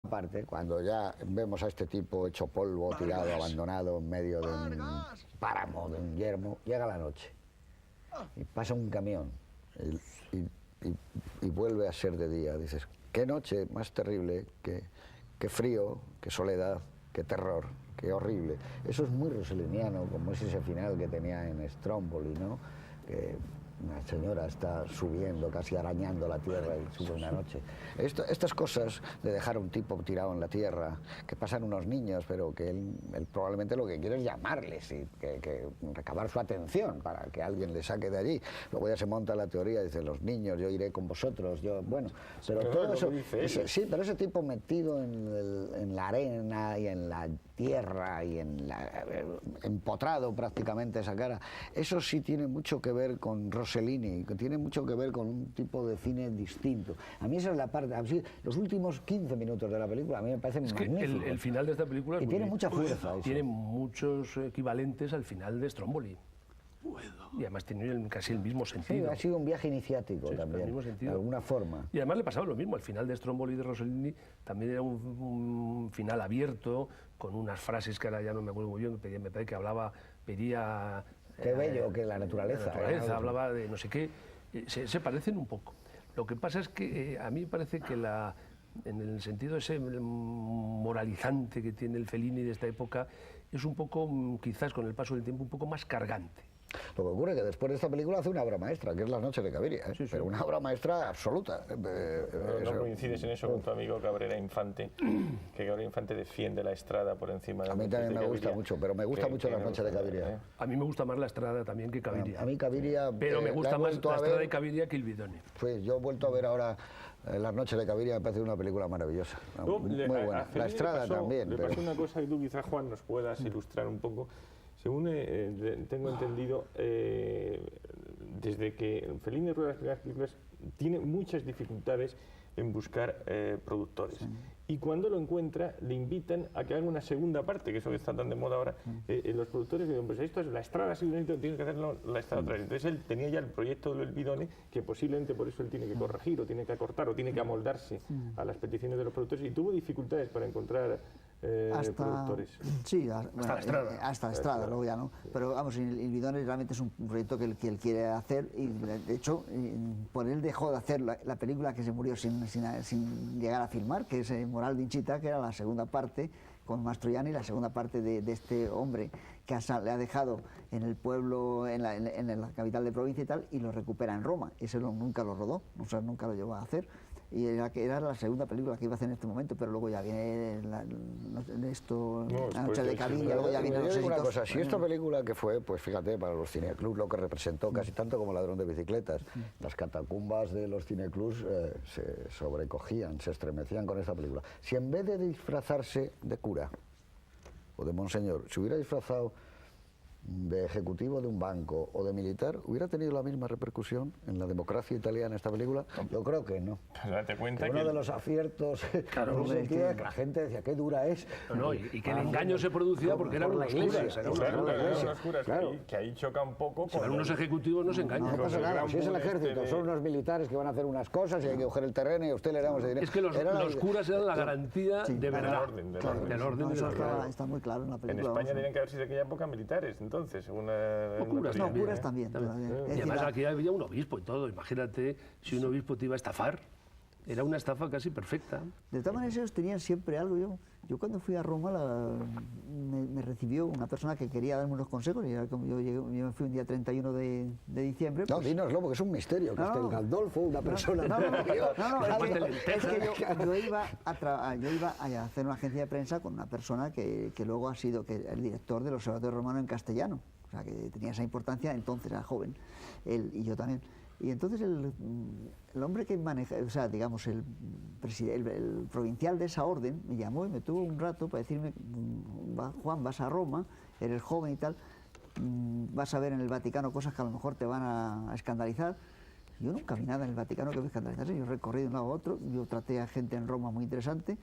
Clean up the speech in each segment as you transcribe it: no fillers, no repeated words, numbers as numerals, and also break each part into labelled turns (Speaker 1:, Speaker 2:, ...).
Speaker 1: Parte, cuando ya vemos a este tipo hecho polvo, tirado, abandonado en medio de un páramo, de un yermo, llega la noche y pasa un camión y vuelve a ser de día. Dices, qué noche más terrible, qué frío, qué soledad, qué terror, qué horrible. Eso es muy rosselliniano, como es ese final que tenía en Stromboli, ¿no? Que una señora está subiendo, casi arañando la tierra y sube una noche. Estas cosas de dejar a un tipo tirado en la tierra, que pasan unos niños, pero que él probablemente lo que quiere es llamarles y que recabar su atención para que alguien le saque de allí. Luego ya se monta la teoría, dice, los niños, yo iré con vosotros, yo, bueno, pero todo eso, sí, pero ese tipo metido en la arena y en la tierra y empotrado prácticamente esa cara, eso sí tiene mucho que ver con Rossellini, que tiene mucho que ver con un tipo de cine distinto. A mí esa es la parte, así, los últimos 15 minutos de la película a mí me parecen magníficos.
Speaker 2: El final de esta película
Speaker 1: y tiene mucha fuerza.
Speaker 2: Tiene muchos equivalentes al final de Stromboli. Y además tiene casi el mismo sentido.
Speaker 1: Sí, ha sido un viaje iniciático también, de alguna forma.
Speaker 2: Y además le pasaba lo mismo, el final de Stromboli y de Rossellini también era un final abierto, con unas frases que ahora ya no me acuerdo muy bien, me parece que pedía...
Speaker 1: Qué bello, que la naturaleza.
Speaker 2: Hablaba de no sé qué, se parecen un poco. Lo que pasa es que a mí me parece que en el sentido ese moralizante que tiene el Fellini de esta época, es un poco, quizás con el paso del tiempo, un poco más cargante.
Speaker 1: Lo que ocurre es que después de esta película hace una obra maestra, que es Las noches de Caviria, ¿eh? Sí, sí. Pero una obra maestra absoluta.
Speaker 3: No coincides en eso con tu amigo Cabrera Infante, que Cabrera Infante defiende la Estrada por encima de...
Speaker 1: A mí también me gusta mucho, pero me gusta mucho Las noches de Caviria.
Speaker 2: A mí me gusta más la Estrada también que Caviria.
Speaker 1: A mí Caviria...
Speaker 2: Pero me gusta más la Estrada de Caviria que el Bidone.
Speaker 1: Pues yo he vuelto a ver ahora Las noches de Caviria, me parece una película maravillosa, muy buena. La Estrada también.
Speaker 3: Le pasó una cosa que tú quizás, Juan, nos puedas ilustrar un poco. Según tengo entendido, desde que Fellini rueda las primeras películas, tiene muchas dificultades en buscar productores. Y cuando lo encuentra, le invitan a que haga una segunda parte, que eso que está tan de moda ahora. Los productores dicen, pues esto es la Estrada, así tiene que hacerlo la Estrada otra vez. Entonces él tenía ya el proyecto del Bidone, que posiblemente por eso él tiene que corregir, o tiene que acortar, o tiene que amoldarse a las peticiones de los productores, y tuvo dificultades para encontrar productores.
Speaker 1: Sí,
Speaker 2: hasta la Estrada.
Speaker 1: Hasta la Estrada, luego ya no. Pero vamos, el Bidone realmente es un proyecto que él quiere hacer, y de hecho, por él dejó de hacer la película que se murió sin llegar a filmar, que es Moral de Inchita, que era la segunda parte con Mastroianni, la segunda parte de este hombre que le ha dejado en el pueblo, en la capital de provincia y tal, y lo recupera en Roma. Ese nunca lo rodó, o sea, nunca lo llevó a hacer. Y era la segunda película que iba a hacer en este momento, pero luego ya viene La noche de Caviria, luego ya viene los éxitos. Una cosa, si esta película que fue, pues fíjate, para los cineclubs lo que representó casi tanto como Ladrón de bicicletas, las catacumbas de los cineclubs se sobrecogían, se estremecían con esta película. Si en vez de disfrazarse de cura o de monseñor, se hubiera disfrazado de ejecutivo de un banco o de militar, ¿hubiera tenido la misma repercusión en la democracia italiana esta película? Yo creo que no.
Speaker 3: Pues date cuenta
Speaker 1: que uno de los aciertos
Speaker 2: claro,
Speaker 1: que la gente decía, qué dura es.
Speaker 2: Y que el engaño se producía porque eran unas curas.
Speaker 3: Claro, que ahí choca un poco.
Speaker 2: Si van unos ejecutivos no se engañan.
Speaker 1: No pasa nada, si es el ejército, son unos militares que van a hacer unas cosas y hay que coger el terreno y a usted le damos el dinero.
Speaker 2: Es que los curas eran la garantía de verdad. Del orden.
Speaker 1: Está muy claro en la película.
Speaker 3: En España tenían que haber sido de aquella época militares, entonces, según
Speaker 1: curas también.
Speaker 2: Y además aquí había un obispo y todo, imagínate si un obispo te iba a estafar. Era una estafa casi perfecta.
Speaker 1: De todas maneras ellos tenían siempre algo. Yo cuando fui a Roma me recibió una persona que quería darme unos consejos, y yo me fui un día 31 de diciembre. No, pues, dínoslo, porque es un misterio, que el Gandolfo, una persona... Es que yo iba a hacer una agencia de prensa con una persona que luego ha sido el director del Observatorio Romano en castellano, o sea, que tenía esa importancia, entonces era joven, él y yo también. Y entonces el hombre que maneja, o sea, digamos, el provincial de esa orden me llamó y me tuvo un rato para decirme, Juan, vas a Roma, eres joven y tal, vas a ver en el Vaticano cosas que a lo mejor te van a escandalizar. Yo nunca vi nada en el Vaticano que me escandalizase, yo recorrí de un lado a otro, yo traté a gente en Roma muy interesante,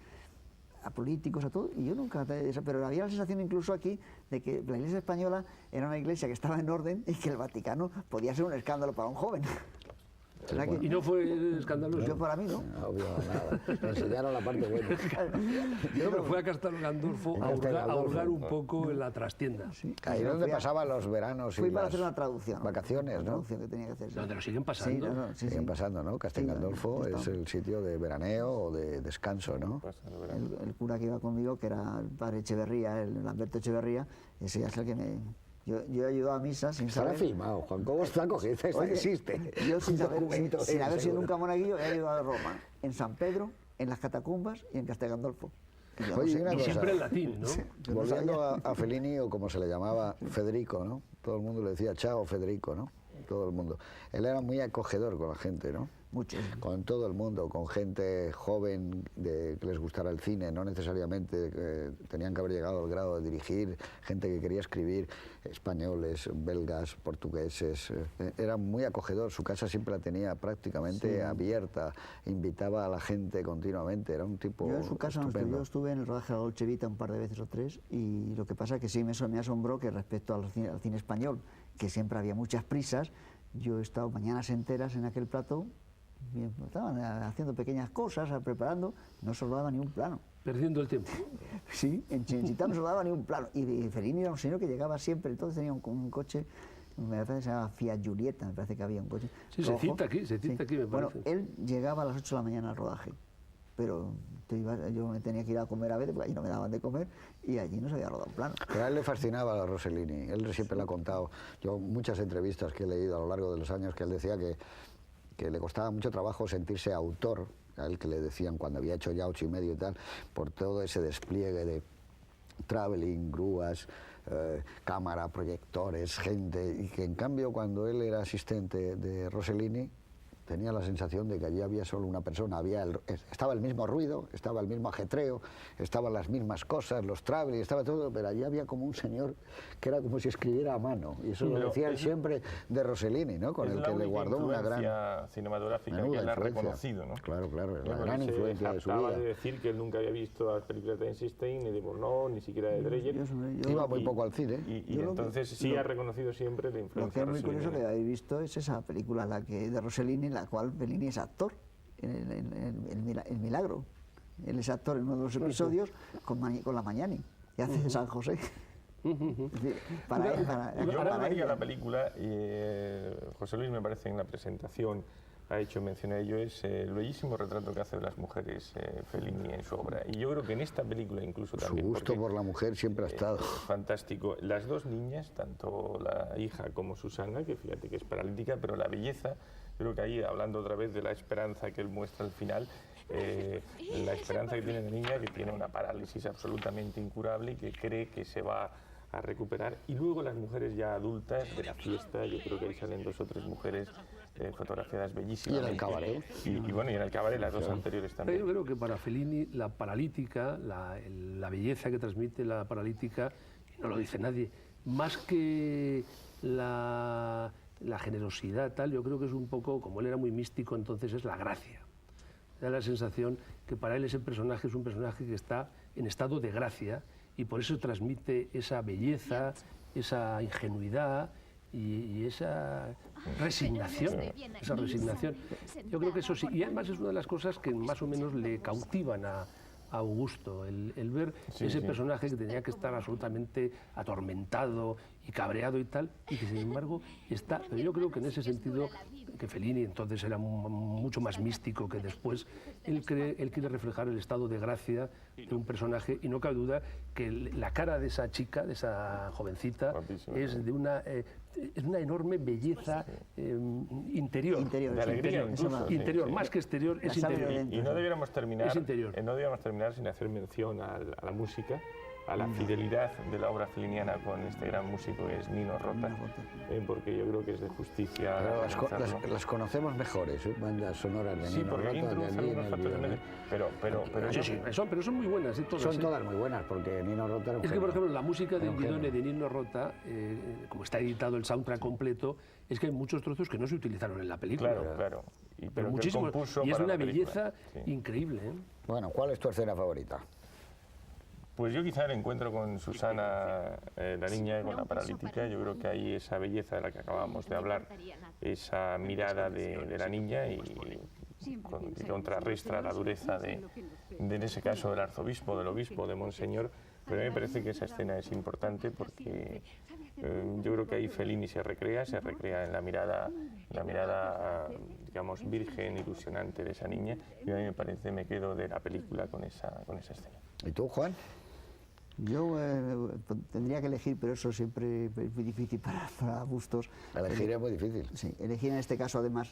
Speaker 1: a políticos, a todo, y yo nunca... Pero había la sensación incluso aquí de que la Iglesia española era una iglesia que estaba en orden y que el Vaticano podía ser un escándalo para un joven. ¿Verdad que-
Speaker 2: ¿Y no fue escandaloso?
Speaker 1: Yo para mí no.
Speaker 4: Obvio, nada. Me enseñaron la parte buena.
Speaker 2: No, pero fue a Castel Gandolfo a hurgar un poco en la trastienda.
Speaker 4: Ahí es donde pasaban los veranos y
Speaker 1: Fui para
Speaker 4: las
Speaker 1: hacer una traducción.
Speaker 4: vacaciones,
Speaker 1: Una
Speaker 4: ¿no?
Speaker 1: traducción que tenía que hacer. sí.
Speaker 2: Donde lo siguen
Speaker 1: Sí,
Speaker 2: pasando.
Speaker 1: sí,
Speaker 4: Siguen
Speaker 1: sí.
Speaker 4: pasando, ¿no? Castel
Speaker 1: Sí,
Speaker 4: Gandolfo
Speaker 1: está.
Speaker 4: es el sitio de veraneo o de descanso, ¿no?
Speaker 3: Pasando verano.
Speaker 1: El cura que iba conmigo, que era el padre Echeverría, el Lamberto Echeverría, ese ya es el que me... Yo he ayudado a misa sin
Speaker 4: Estará
Speaker 1: saber...
Speaker 4: filmado, Juan. ¿Cómo está cogido? Esta
Speaker 1: Oye,
Speaker 4: existe.
Speaker 1: Yo sin, saber,
Speaker 4: Documento,
Speaker 1: sin haber sido
Speaker 4: seguro.
Speaker 1: nunca monaguillo, he ayudado a Roma, en San Pedro, en las catacumbas y en Castel Gandolfo. Y yo no
Speaker 4: Oye,
Speaker 1: sé-
Speaker 4: una
Speaker 2: Y
Speaker 4: cosa.
Speaker 2: siempre en latín, ¿no?
Speaker 1: yo no
Speaker 4: Volviendo
Speaker 1: sabía.
Speaker 4: a Fellini, o como se le llamaba, Federico, ¿no? Todo el mundo le decía chao, Federico, ¿no? Todo el mundo. Él era muy acogedor con la gente, ¿no?
Speaker 1: Mucho.
Speaker 4: Con todo el mundo, con gente joven que les gustara el cine, no necesariamente tenían que haber llegado al grado de dirigir, gente que quería escribir, españoles, belgas, portugueses, era muy acogedor, su casa siempre la tenía prácticamente abierta, invitaba a la gente continuamente, era un tipo
Speaker 1: Yo en su casa,
Speaker 4: estupendo.
Speaker 1: yo estuve en el rodaje de la Dolce Vita un par de veces o tres, y lo que pasa es que sí me asombró que respecto al cine español, que siempre había muchas prisas, yo he estado mañanas enteras en aquel plató, y estaban haciendo pequeñas cosas, preparando, no se rodaba ni un plano.
Speaker 2: Perdiendo el tiempo.
Speaker 1: Sí, en Chinchitán no se rodaba ni un plano. Y Fellini era un señor que llegaba siempre, entonces tenía un coche, me parece que se llamaba Fiat Giulietta, me parece que había un coche.
Speaker 2: Sí, se cita aquí, me
Speaker 1: Bueno,
Speaker 2: parece.
Speaker 1: él llegaba a las 8 de la mañana al rodaje, pero yo me tenía que ir a comer a veces, porque allí no me daban de comer, y allí no se había rodado un plano.
Speaker 4: Pero a él le fascinaba a Rossellini, él siempre le ha contado, yo muchas entrevistas que he leído a lo largo de los años, que él decía que le costaba mucho trabajo sentirse autor, a él que le decían cuando había hecho ya 8,5 y tal, por todo ese despliegue de traveling, grúas, cámara, proyectores, gente, y que en cambio cuando él era asistente de Rossellini, tenía la sensación de que allí había solo una persona, estaba el mismo ruido, estaba el mismo ajetreo, estaban las mismas cosas, los travelling, estaba todo, pero allí había como un señor que era como si escribiera a mano, y eso lo
Speaker 3: Pero
Speaker 4: decía él
Speaker 3: es-
Speaker 4: siempre de Rossellini, ¿no? Con
Speaker 3: Es
Speaker 4: el
Speaker 3: la
Speaker 4: que le
Speaker 3: única
Speaker 4: guardó una gran...
Speaker 3: influencia cinematográfica
Speaker 4: menuda
Speaker 3: que él ha
Speaker 4: influencia.
Speaker 3: reconocido, ¿no?
Speaker 4: Claro, claro, es la
Speaker 3: Porque
Speaker 4: gran
Speaker 3: se
Speaker 4: influencia de su
Speaker 3: jactaba
Speaker 4: vida.
Speaker 3: de decir que él nunca había visto las películas de Einstein, ni de Bourneau, ni siquiera de Dreyer.
Speaker 4: Iba muy poco al cine.
Speaker 3: Y
Speaker 1: Yo lo que-
Speaker 3: entonces sí
Speaker 1: lo-
Speaker 3: ha reconocido siempre la
Speaker 1: Lo
Speaker 3: influencia
Speaker 1: que es muy
Speaker 3: de
Speaker 1: curioso
Speaker 3: Rossellini.
Speaker 1: que habéis visto es esa película de Rossellini, en la cual Fellini es actor, en El Milagro. Él es actor en uno de los episodios con la Mañani, y hace de San José. Es decir, para él,
Speaker 3: Yo
Speaker 1: para
Speaker 3: vería
Speaker 1: ella.
Speaker 3: la película, José Luis me parece en la presentación ha hecho mención a ello, es el bellísimo retrato que hace de las mujeres Fellini en su obra. Y yo creo que en esta película incluso
Speaker 4: Su
Speaker 3: también...
Speaker 4: gusto
Speaker 3: porque,
Speaker 4: por la mujer siempre ha estado.
Speaker 3: fantástico. Las dos niñas, tanto la hija como Susana, que fíjate que es paralítica, pero la belleza, creo que ahí, hablando otra vez de la esperanza que él muestra al final, la esperanza que tiene la niña, que tiene una parálisis absolutamente incurable y que cree que se va a recuperar. Y luego las mujeres ya adultas de la fiesta, yo creo que ahí salen 2 o 3 mujeres fotografiadas bellísimas.
Speaker 4: Y en el cabaret.
Speaker 3: Y bueno, y en el cabaret las dos anteriores
Speaker 2: Pero
Speaker 3: también.
Speaker 2: yo creo que para Fellini la paralítica, la belleza que transmite la paralítica, no lo dice nadie, más que la generosidad, tal, yo creo que es un poco, como él era muy místico, entonces es la gracia. Da la sensación que para él ese personaje es un personaje que está en estado de gracia y por eso transmite esa belleza, esa ingenuidad y esa resignación. Esa resignación. Yo creo que eso sí, y además es una de las cosas que más o menos le cautivan a Augusto, el ver ese personaje que tenía que estar absolutamente atormentado y cabreado y tal, y que sin embargo está, pero yo creo que en ese sentido, que Fellini entonces era mucho más místico que después, él quiere reflejar el estado de gracia de un personaje, y no cabe duda que la cara de esa chica, de esa jovencita,
Speaker 3: Guapísima,
Speaker 2: es de una enorme belleza interior.
Speaker 1: Interior,
Speaker 3: De alegría
Speaker 1: interior,
Speaker 3: incluso, sí,
Speaker 2: Interior,
Speaker 3: sí.
Speaker 2: más que exterior, es
Speaker 1: sabe
Speaker 2: interior.
Speaker 1: de dentro.
Speaker 3: Y no debiéramos terminar,
Speaker 2: Es interior.
Speaker 3: no debiéramos terminar sin hacer mención a la música, a la fidelidad de la obra felliniana con este gran músico que es Nino Rota, porque yo creo que es de justicia
Speaker 4: Pero
Speaker 3: reconocerlo.
Speaker 4: las conocemos mejores, bandas sonoras de
Speaker 3: Sí,
Speaker 4: Nino
Speaker 3: porque
Speaker 4: Rota, de
Speaker 3: introducen
Speaker 4: allí en
Speaker 3: unos
Speaker 4: el
Speaker 3: factores
Speaker 4: Violet.
Speaker 3: pero
Speaker 2: Sí, sí, pero son muy buenas, todas.
Speaker 4: Son todas muy buenas, porque Nino Rota era un
Speaker 2: Es que, por
Speaker 4: genio.
Speaker 2: ejemplo, la música de
Speaker 4: Era un
Speaker 2: Guidone
Speaker 4: genio.
Speaker 2: de Nino Rota, como está editado el soundtrack completo, es que hay muchos trozos que no se utilizaron en la película.
Speaker 3: claro.
Speaker 2: Pero
Speaker 3: Pero que
Speaker 2: muchísimos.
Speaker 3: compuso
Speaker 2: Y es
Speaker 3: para
Speaker 2: una
Speaker 3: la película.
Speaker 2: belleza
Speaker 3: Sí.
Speaker 2: increíble. ¿eh?
Speaker 4: Bueno, ¿cuál es tu escena favorita?
Speaker 3: Pues yo quizá el encuentro con Susana, la niña con la paralítica, yo creo que ahí esa belleza de la que acabábamos de hablar, esa mirada de la niña y contrarresta la dureza en ese caso del arzobispo, del obispo, de Monseñor, pero a mí me parece que esa escena es importante porque yo creo que ahí Fellini se recrea en la mirada, digamos, virgen, ilusionante de esa niña, y a mí me quedo de la película con esa escena.
Speaker 4: ¿Y tú, Juan?
Speaker 1: Yo tendría que elegir, pero eso siempre es muy difícil para gustos.
Speaker 4: Elegir es muy difícil.
Speaker 1: Sí, elegir en este caso además